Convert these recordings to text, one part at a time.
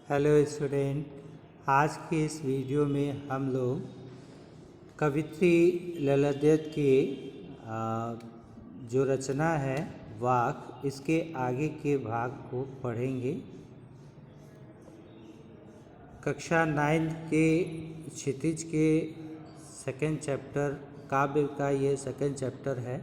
Hello student, आज के इस वीडियो में हम लोग कवित्री ललित की जो रचना है वाक, इसके आगे के भाग को पढ़ेंगे। कक्षा 9 के क्षितिज के सेकंड चैप्टर काव्य का ये सेकंड चैप्टर है।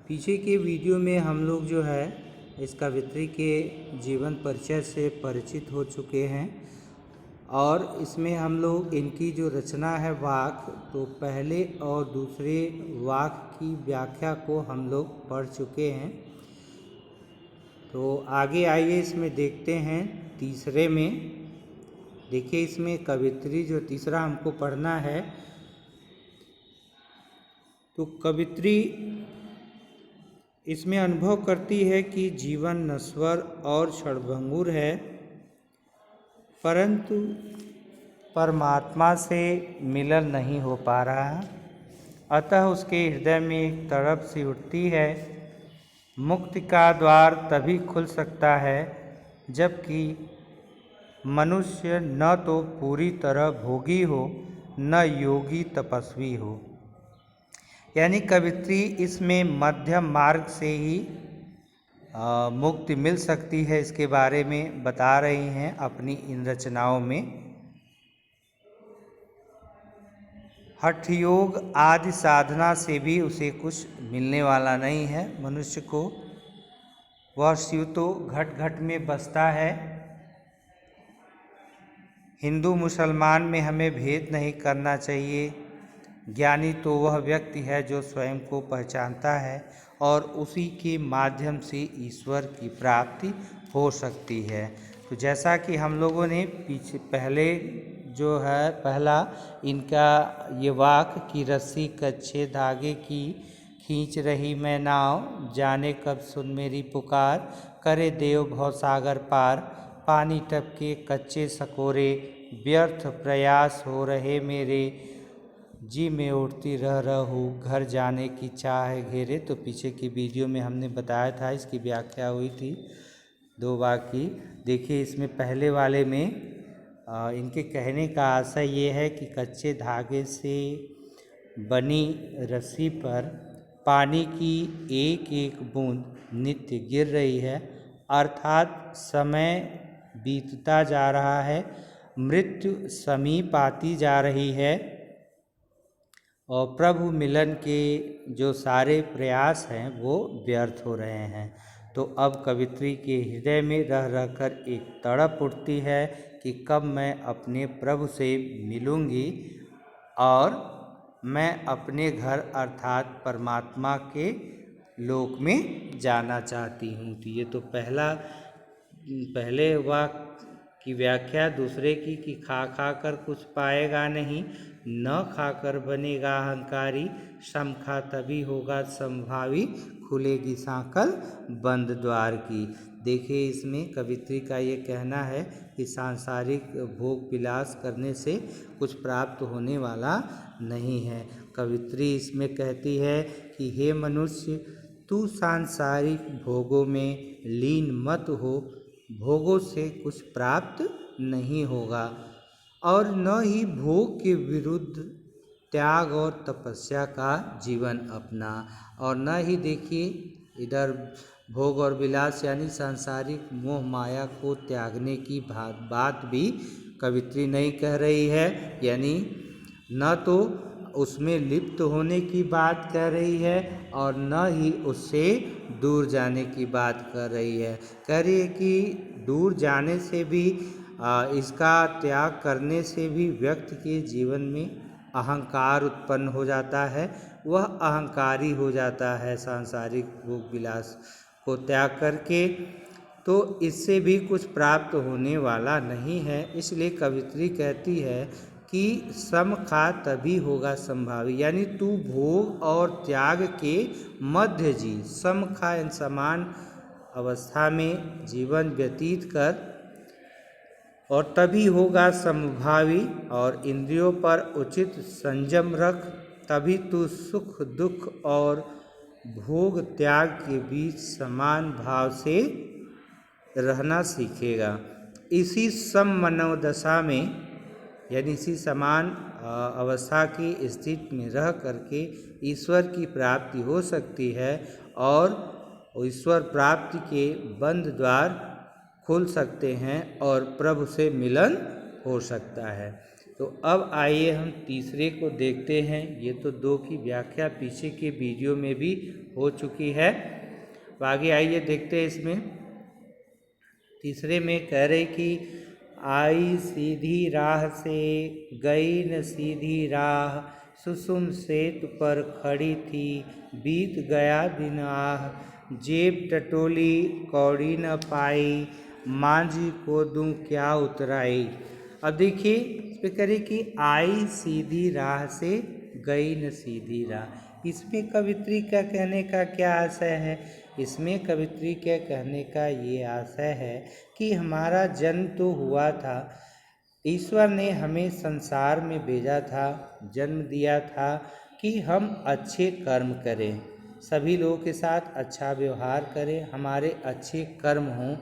पीछे के वीडियो में हम लोग जो है इस कवित्री के जीवन परिचय से परिचित हो चुके हैं और इसमें हम लोग इनकी जो रचना है वाक, तो पहले और दूसरे वाक की व्याख्या को हम लोग पढ़ चुके हैं। तो आगे आइए इसमें देखते हैं तीसरे में। देखिए इसमें कवित्री जो तीसरा हमको पढ़ना है, तो कवित्री इसमें अनुभव करती है कि जीवन नश्वर और क्षणभंगुर है, परंतु परमात्मा से मिलन नहीं हो पा रहा। अतः उसके हृदय में एक तड़प सी उठती है। मुक्ति का द्वार तभी खुल सकता है जबकि मनुष्य न तो पूरी तरह भोगी हो, न योगी तपस्वी हो। यानी कवित्री इसमें मध्यम मार्ग से ही मुक्ति मिल सकती है, इसके बारे में बता रही हैं अपनी इन रचनाओं में। हठ योग आदि साधना से भी उसे कुछ मिलने वाला नहीं है मनुष्य को। वह शिव तो घट घट में बसता है। हिंदू मुसलमान में हमें भेद नहीं करना चाहिए। ज्ञानी तो वह व्यक्ति है जो स्वयं को पहचानता है और उसी के माध्यम से ईश्वर की प्राप्ति हो सकती है। तो जैसा कि हम लोगों ने पहले जो है पहला इनका ये वाक कि रस्सी कच्चे धागे की खींच रही मैं नाव, जाने कब सुन मेरी पुकार, करे देव भवसागर पार, पानी टपके कच्चे सकोरे, व्यर्थ प्रयास हो रहे मेरे, जी में उठती रह रहूँ घर जाने की चाह घेरे। तो पीछे की वीडियो में हमने बताया था, इसकी व्याख्या हुई थी दो वाक्य। देखिए इसमें पहले वाले में इनके कहने का आशय ये है कि कच्चे धागे से बनी रस्सी पर पानी की एक एक बूंद नित्य गिर रही है, अर्थात समय बीतता जा रहा है, मृत्यु समीप आती जा रही है और प्रभु मिलन के जो सारे प्रयास हैं वो व्यर्थ हो रहे हैं। तो अब कवित्री के हृदय में रह रहकर एक तड़प उठती है कि कब मैं अपने प्रभु से मिलूंगी और मैं अपने घर अर्थात परमात्मा के लोक में जाना चाहती हूँ। तो ये तो पहले वाक्य की व्याख्या। दूसरे की कि खा खा कर कुछ पाएगा नहीं, न खाकर बनेगा अहंकारी, सम खा तभी होगा संभावी, खुलेगी सांकल बंद द्वार की। देखिए इसमें कवित्री का ये कहना है कि सांसारिक भोग विलास करने से कुछ प्राप्त होने वाला नहीं है। कवित्री इसमें कहती है कि हे मनुष्य, तू सांसारिक भोगों में लीन मत हो, भोगों से कुछ प्राप्त नहीं होगा और न ही भोग के विरुद्ध त्याग और तपस्या का जीवन अपना। और न ही देखिए इधर भोग और विलास यानी सांसारिक मोह माया को त्यागने की बात भी कवित्री नहीं कह रही है, यानी न तो उसमें लिप्त होने की बात कह रही है और न ही उससे दूर जाने की बात कर रही है। कह रही है कि दूर जाने से भी इसका त्याग करने से भी व्यक्ति के जीवन में अहंकार उत्पन्न हो जाता है, वह अहंकारी हो जाता है सांसारिक भोग विलास को त्याग करके। तो इससे भी कुछ प्राप्त होने वाला नहीं है। इसलिए कवित्री कहती है कि सम खा तभी होगा संभावी, यानी तू भोग और त्याग के मध्य जी, सम खा यानी समान अवस्था में जीवन व्यतीत कर और तभी होगा समभावी, और इंद्रियों पर उचित संयम रख, तभी तू सुख दुख और भोग त्याग के बीच समान भाव से रहना सीखेगा। इसी सममनोदशा में यानी इसी समान अवस्था की स्थिति में रह करके ईश्वर की प्राप्ति हो सकती है और ईश्वर प्राप्ति के बंद द्वार खुल सकते हैं और प्रभु से मिलन हो सकता है। तो अब आइए हम तीसरे को देखते हैं। ये तो 2 की व्याख्या पीछे के वीडियो में भी हो चुकी है। तो आगे आइए देखते हैं इसमें। तीसरे में कह रहे कि आई सीधी राह से गई न सीधी राह, सुसुम सेतु पर खड़ी थी बीत गया दिन आह, जेब टटोली कौड़ी न पाई मांझी को दूं क्या उतराई। अब देखिए इस पे करें कि आई सीधी राह से गई न सीधी राह। इसमें कवित्री का कहने का क्या आशय है? इसमें कवित्री के कहने का ये आशय है कि हमारा जन्म तो हुआ था, ईश्वर ने हमें संसार में भेजा था, जन्म दिया था कि हम अच्छे कर्म करें, सभी लोगों के साथ अच्छा व्यवहार करें, हमारे अच्छे कर्म हों।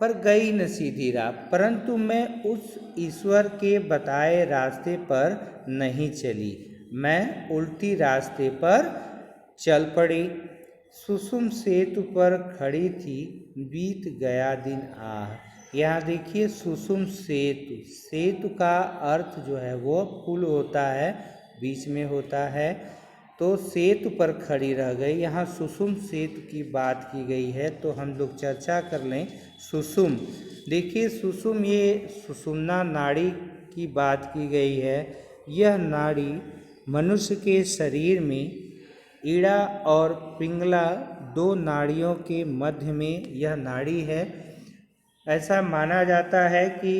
पर गई न सीधी राह, परंतु मैं उस ईश्वर के बताए रास्ते पर नहीं चली, मैं उल्टी रास्ते पर चल पड़ी। सुसुम सेतु पर खड़ी थी बीत गया दिन आह। यहाँ देखिए सुसुम सेतु, सेतु का अर्थ जो है वो पुल होता है, बीच में होता है, तो सेतु पर खड़ी रह गई। यहाँ सुसुम सेतु की बात की गई है, तो हम लोग चर्चा कर लें। सुसुम, देखिए सुसुम ये सुषुम्ना नाड़ी की बात की गई है। यह नाड़ी मनुष्य के शरीर में ईड़ा और पिंगला 2 नाड़ियों के मध्य में यह नाड़ी है। ऐसा माना जाता है कि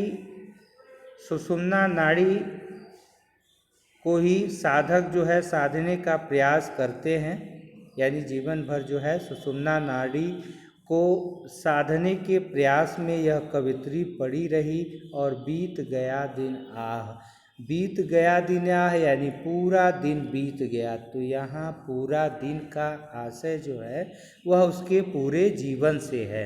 सुषुम्ना नाड़ी को ही साधक जो है साधने का प्रयास करते हैं, यानी जीवन भर जो है सुषुम्ना नाड़ी को साधने के प्रयास में यह कवित्री पड़ी रही। और बीत गया दिन आह, बीत गया दिन आह यानी पूरा दिन बीत गया। तो यहाँ पूरा दिन का आशय जो है वह उसके पूरे जीवन से है।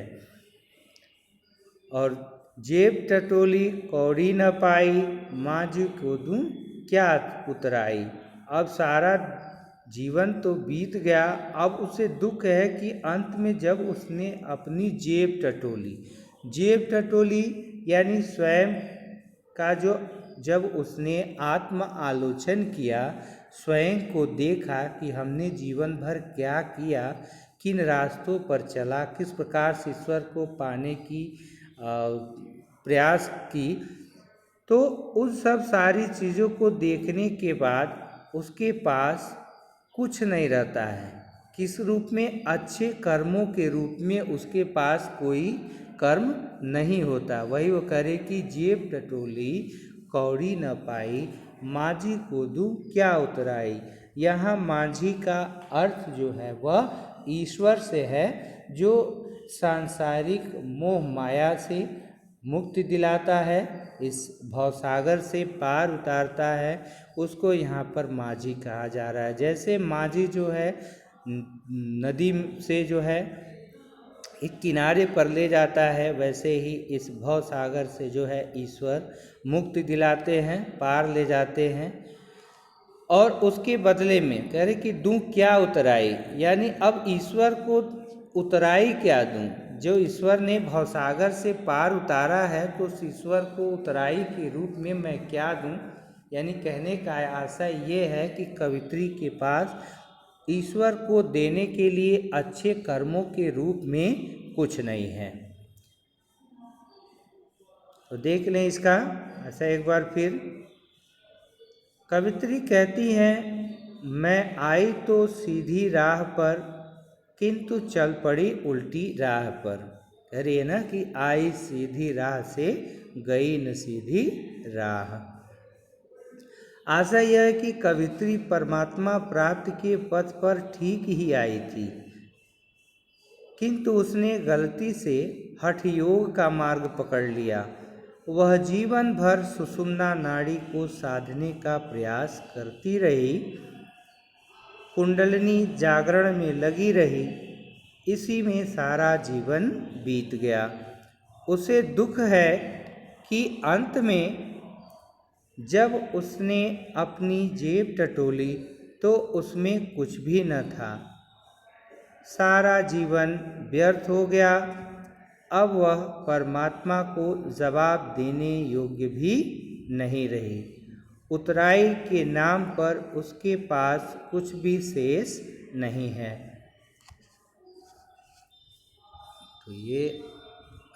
और जेब टटोली कौड़ी न पाई मांझी को दूं क्या उतराई। अब सारा जीवन तो बीत गया, अब उसे दुख है कि अंत में जब उसने अपनी जेब टटोली, जेब टटोली यानी स्वयं का जो, जब उसने आत्म आलोचन किया, स्वयं को देखा कि हमने जीवन भर क्या किया, किन रास्तों पर चला, किस प्रकार से ईश्वर को पाने की प्रयास की, तो उस सब सारी चीज़ों को देखने के बाद उसके पास कुछ नहीं रहता है। किस रूप में? अच्छे कर्मों के रूप में उसके पास कोई कर्म नहीं होता। वही वो करे कि जेब टटोली कौड़ी न पाई मांझी को दूं क्या उतराई। यहाँ मांझी का अर्थ जो है वह ईश्वर से है, जो सांसारिक मोह माया से मुक्ति दिलाता है, इस भवसागर से पार उतारता है, उसको यहाँ पर मांझी कहा जा रहा है। जैसे मांझी जो है नदी से जो है एक किनारे पर ले जाता है, वैसे ही इस भवसागर से जो है ईश्वर मुक्ति दिलाते हैं, पार ले जाते हैं। और उसके बदले में कह रहे कि दूं क्या उतराई, यानी अब ईश्वर को उतराई क्या दूं। जो ईश्वर ने भवसागर से पार उतारा है, तो उस ईश्वर को उतराई के रूप में मैं क्या दूं। यानी कहने का आशय ये है कि कवित्री के पास ईश्वर को देने के लिए अच्छे कर्मों के रूप में कुछ नहीं है। तो देख लें इसका ऐसा एक बार फिर। कवित्री कहती हैं, मैं आई तो सीधी राह पर किंतु चल पड़ी उल्टी राह पर। कह रही है ना कि आई सीधी राह से गई न सीधी राह। आशा यह है कि कवित्री परमात्मा प्राप्ति के पथ पर ठीक ही आई थी, किंतु उसने गलती से हठ योग का मार्ग पकड़ लिया। वह जीवन भर सुषुम्ना नाड़ी को साधने का प्रयास करती रही, कुंडलिनी जागरण में लगी रही, इसी में सारा जीवन बीत गया। उसे दुख है कि अंत में जब उसने अपनी जेब टटोली तो उसमें कुछ भी न था। सारा जीवन व्यर्थ हो गया। अब वह परमात्मा को जवाब देने योग्य भी नहीं रही। उतराई के नाम पर उसके पास कुछ भी शेष नहीं है। तो ये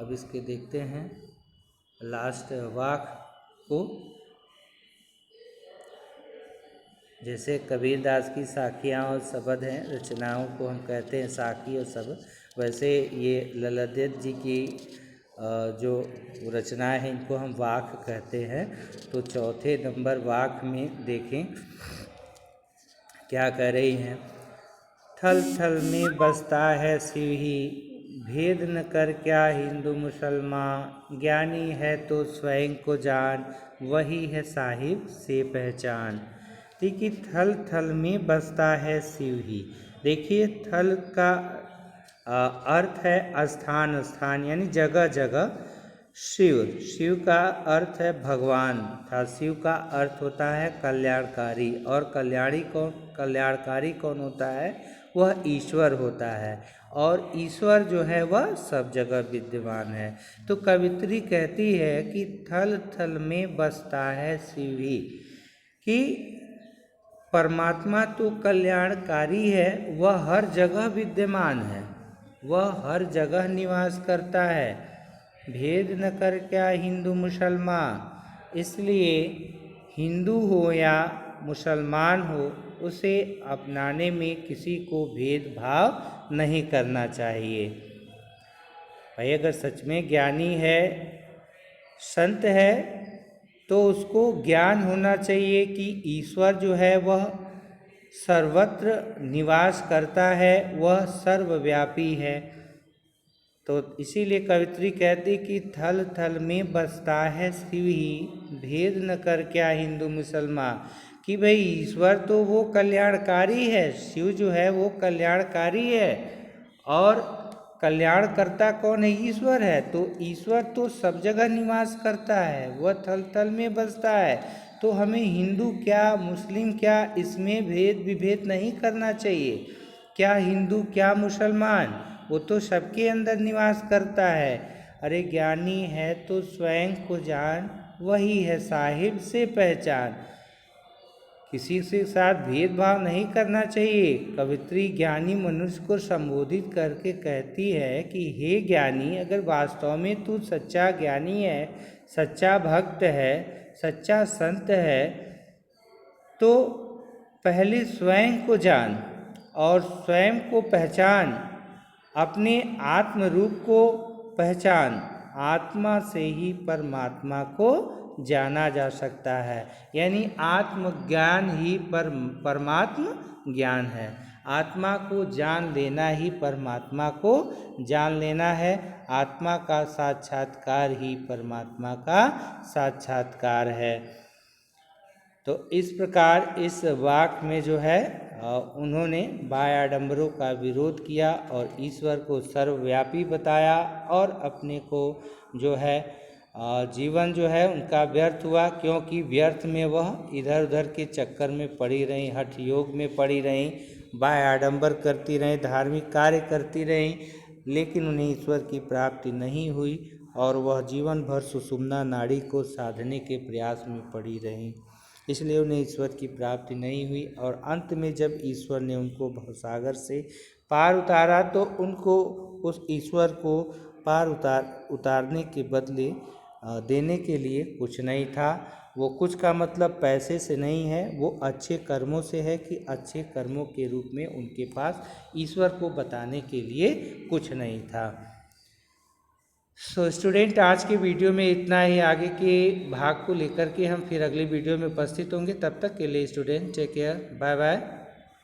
अब इसके देखते हैं लास्ट वाक्य को। जैसे कबीरदास की साखियाँ और शब्द हैं, रचनाओं को हम कहते हैं साखी और शब्द, वैसे ये ललित जी की जो रचनाएं हैं इनको हम वाक्य कहते हैं। तो चौथे नंबर वाक्य में देखें क्या कह रही हैं। थल थल में बसता है शिव ही, भेद न कर क्या हिंदू मुसलमान, ज्ञानी है तो स्वयं को जान, वही है साहिब से पहचान। देखिए थल थल में बसता है शिव ही। देखिए थल का अर्थ है स्थान, स्थान यानी जगह जगह। शिव, शिव का अर्थ है भगवान था। शिव का अर्थ होता है कल्याणकारी, और कल्याणकारी कौन होता है? वह ईश्वर होता है। और ईश्वर जो है वह सब जगह विद्यमान है। तो कवित्री कहती है कि थल थल में बसता है शिव ही, कि परमात्मा तो कल्याणकारी है, वह हर जगह विद्यमान है, वह हर जगह निवास करता है। भेद न कर क्या हिंदू मुसलमान, इसलिए हिंदू हो या मुसलमान हो उसे अपनाने में किसी को भेदभाव नहीं करना चाहिए। भाई अगर सच में ज्ञानी है, संत है, तो उसको ज्ञान होना चाहिए कि ईश्वर जो है वह सर्वत्र निवास करता है, वह सर्वव्यापी है। तो इसीलिए कवित्री कहती कि थल थल में बसता है शिव ही, भेद न कर क्या हिंदू मुसलमान, कि भाई ईश्वर तो वो कल्याणकारी है, शिव जो है वो कल्याणकारी है, और कल्याणकर्ता कौन है? ईश्वर है। तो ईश्वर तो सब जगह निवास करता है, वह थल थल में बसता है। तो हमें हिंदू क्या मुस्लिम क्या इसमें भेद विभेद नहीं करना चाहिए। क्या हिंदू क्या मुसलमान, वो तो सबके अंदर निवास करता है। अरे ज्ञानी है तो स्वयं को जान, वही है साहिब से पहचान। किसी के साथ भेदभाव नहीं करना चाहिए। कवित्री ज्ञानी मनुष्य को संबोधित करके कहती है कि हे ज्ञानी, अगर वास्तव में तू सच्चा ज्ञानी है, सच्चा भक्त है, सच्चा संत है, तो पहले स्वयं को जान और स्वयं को पहचान, अपने आत्म रूप को पहचान। आत्मा से ही परमात्मा को जाना जा सकता है, यानी आत्मज्ञान ही परमात्म ज्ञान है। आत्मा को जान लेना ही परमात्मा को जान लेना है। आत्मा का साक्षात्कार ही परमात्मा का साक्षात्कार है। तो इस प्रकार इस वाक्य में जो है उन्होंने बाह्याडंबरों का विरोध किया और ईश्वर को सर्वव्यापी बताया, और अपने को जो है जीवन जो है उनका व्यर्थ हुआ, क्योंकि व्यर्थ में वह इधर उधर के चक्कर में पड़ी रहीं, हठ योग में पड़ी रहीं, बाह्याडंबर करती रहीं, धार्मिक कार्य करती रहीं, लेकिन उन्हें ईश्वर की प्राप्ति नहीं हुई और वह जीवन भर सुषुम्ना नाड़ी को साधने के प्रयास में पड़ी रहीं। इसलिए उन्हें ईश्वर की प्राप्ति नहीं हुई, और अंत में जब ईश्वर ने उनको भवसागर से पार उतारा तो उनको उस ईश्वर को पार उतारने के बदले देने के लिए कुछ नहीं था। वो कुछ का मतलब पैसे से नहीं है, वो अच्छे कर्मों से है, कि अच्छे कर्मों के रूप में उनके पास ईश्वर को बताने के लिए कुछ नहीं था। स्टूडेंट आज के वीडियो में इतना ही। आगे के भाग को लेकर के हम फिर अगले वीडियो में उपस्थित होंगे। तब तक के लिए student take care, bye bye.